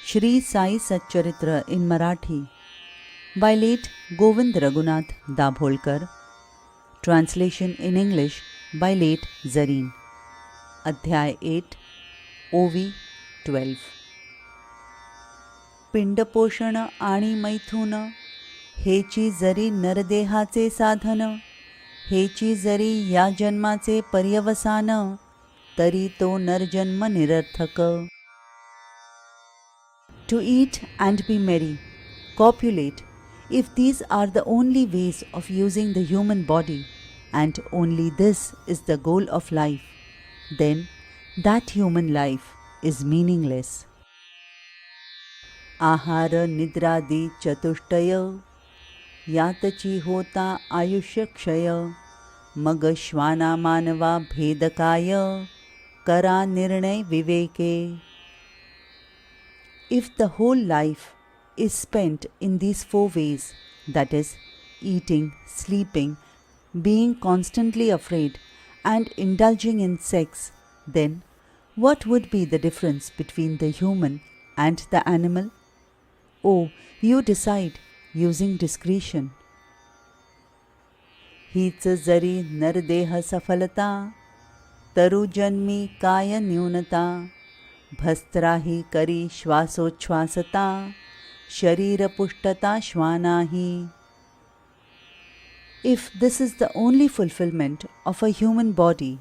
Shri Sai Satcharitra in Marathi by late Govind Raghunath Dabholkar. Translation in English by late Zareen. Adhyay 8, OV 12. पिंडपोषण आणि मैथुन हेची जरी नरदेहाचे साधन, हेची जरी या जन्माचे पर्यवसान, तरी तो नरजन्म निरर्थक. To eat and be merry, copulate, if these are the only ways of using the human body, and only this is the goal of life, then that human life is meaningless. आहार निद्रादि चतुष्टय, यातची होता आयुष्य क्षय, मग श्वाना मानवा भेदकाय, करा निर्णय विवेके. If the whole life is spent in these four ways, that is, eating, sleeping, being constantly afraid, and indulging in sex, then what would be the difference between the human and the animal? Oh, you decide using discretion. हीच जरी नरदेह सफलता, तरु जन्मी काय न्यूनता, भस्त्राही करी श्वासोच्छ्वासता, शरीर पुष्टता श्वानाही. If this is the only fulfillment of a human body,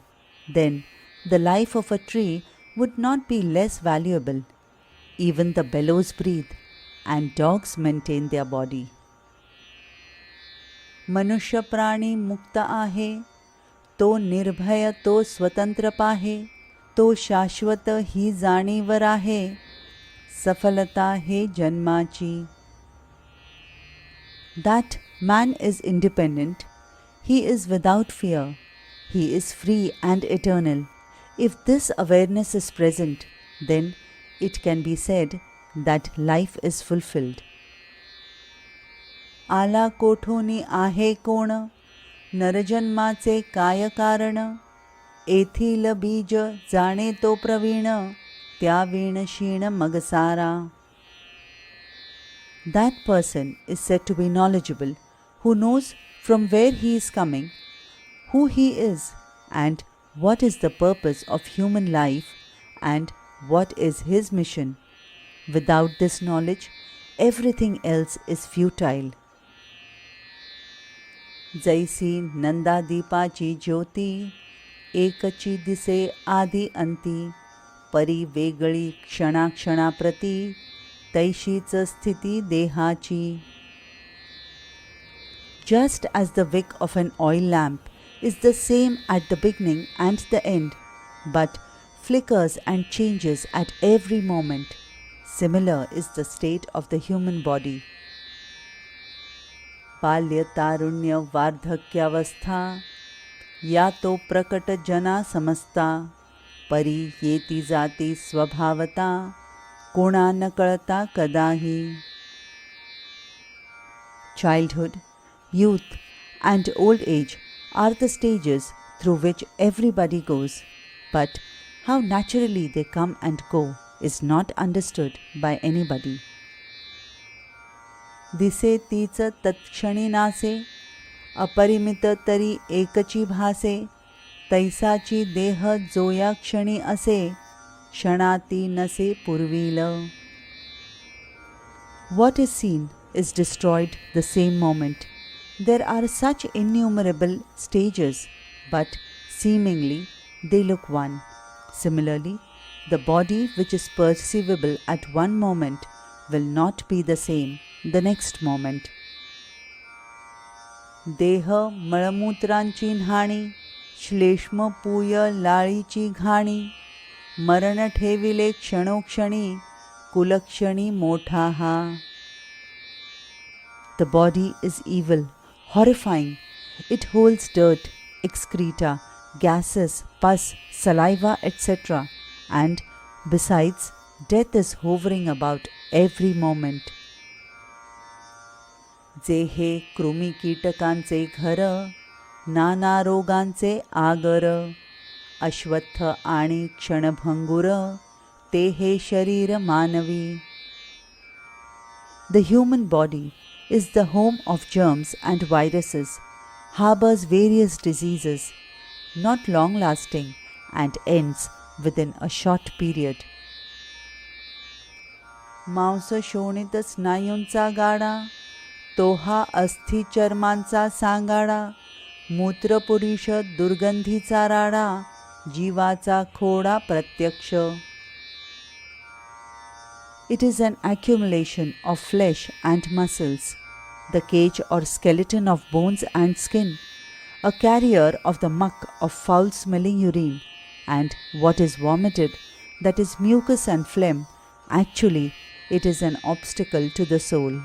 then the life of a tree would not be less valuable. Even the bellows breathe, and dogs maintain their body. मनुष्य प्राणी मुक्त आहे, तो निर्भय तो स्वतंत्र पाहे, तो शाश्वत ही जाणीवर आहे, सफलता हे जन्माची. That man is independent, he is without fear, he is free and eternal. If this awareness is present, then it can be said that life is fulfilled. आला कोठोनी आहे कोण, नरजन्माचे काय कारण, येथील बीज जाणे तो प्रवीण, त्या वीण क्षीण मग सारा. That person is said to be knowledgeable, who knows from where he is coming, who he is, and what is the purpose of human life, and what is his mission. Without this knowledge, everything else is futile. जैसी नंदादीपाची ज्योती, एकची दिसे आदि अंती, परी वेगळी क्षणाक्षणाप्रती, तैशीच स्थिती देहाची. Just as the wick of an oil lamp is the same at the beginning and the end, but flickers and changes at every moment, similar is the state of the human body. बाल्य तारुण्य वार्धक्यावस्था, या तो प्रकट जना समजता, परी येती जाती स्वभावता, कोणा न कळता कदाही. Childhood, youth, and old age are the stages through which everybody goes, but how naturally they come and go is not understood by anybody. दिसे तीच तत्क्षणी नासे, अपरिमित तरी एकची भासे, तैसाची देह जोया क्षणी असे, क्षणाती नसे पूर्वील. What is seen is destroyed the same moment. There are such innumerable stages, but seemingly they look one. Similarly, the body which is perceivable at one moment will not be the same the next moment. देह मळमूत्रांची न्हाणी, श्लेष्म पूय लाळीची घाणी, मरण ठेविले क्षणोक्षणी, कुलक्षणी मोठा हा. The body is evil, horrifying. It holds dirt, excreta, gases, pus, saliva, etc. And besides, death is hovering about every moment. जे हे कृमी कीटकांचे घर, नाना रोगांचे आगर, अश्वत्थ आणि क्षणभंगुर, ते हे शरीर मानवी. The human body is the home of germs and viruses, harbors various diseases, not long lasting, and ends within a short period. मांस शोणित स्नायूंचा गाडा, तो हा अस्थि चर्मांचा सांगाडा, मूत्रपुरुष दुर्गंधीचा राडा, जीवाचा खोडा प्रत्यक्ष. It is an accumulation of flesh and muscles, the cage or skeleton of bones and skin, a carrier of the muck of foul-smelling urine, and what is vomited, that is mucus and phlegm, actually it is an obstacle to the soul.